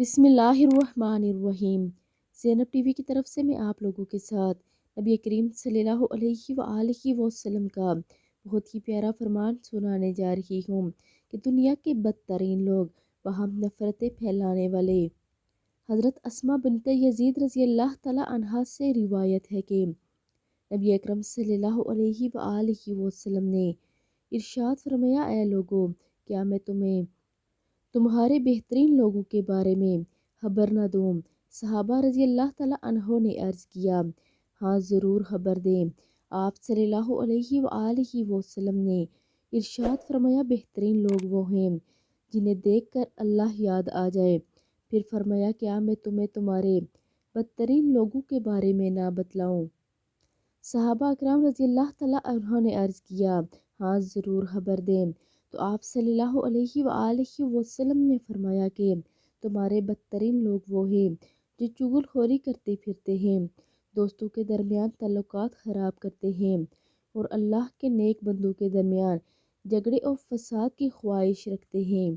بسم اللہ الرحمن الرحیم۔ زینب ٹی وی کی طرف سے میں آپ لوگوں کے ساتھ نبی کریم صلی اللہ علیہ وآلہ وسلم کا بہت ہی پیارا فرمان سنانے جا رہی ہوں کہ دنیا کے بدترین لوگ باہم نفرتیں پھیلانے والے۔ حضرت اسماء بنت یزید رضی اللہ تعالی عنہا سے روایت ہے کہ نبی اکرم صلی اللہ علیہ وآلہ وسلم نے ارشاد فرمایا، اے لوگو، کیا میں تمہارے بہترین لوگوں کے بارے میں خبر نہ دوں؟ صحابہ رضی اللہ تعالیٰ عنہ نے عرض کیا، ہاں ضرور خبر دیں۔ آپ صلی اللہ علیہ وآلہ وسلم نے ارشاد فرمایا، بہترین لوگ وہ ہیں جنہیں دیکھ کر اللہ یاد آ جائے۔ پھر فرمایا، کیا میں تمہارے بدترین لوگوں کے بارے میں نہ بتلاؤں؟ صحابہ اکرام رضی اللہ تعالیٰ عنہ نے عرض کیا، ہاں ضرور خبر دیں۔ تو آپ صلی اللہ علیہ وآلہ وسلم نے فرمایا کہ تمہارے بدترین لوگ وہ ہیں جو چغل خوری کرتے پھرتے ہیں، دوستوں کے درمیان تعلقات خراب کرتے ہیں اور اللہ کے نیک بندوں کے درمیان جھگڑے اور فساد کی خواہش رکھتے ہیں۔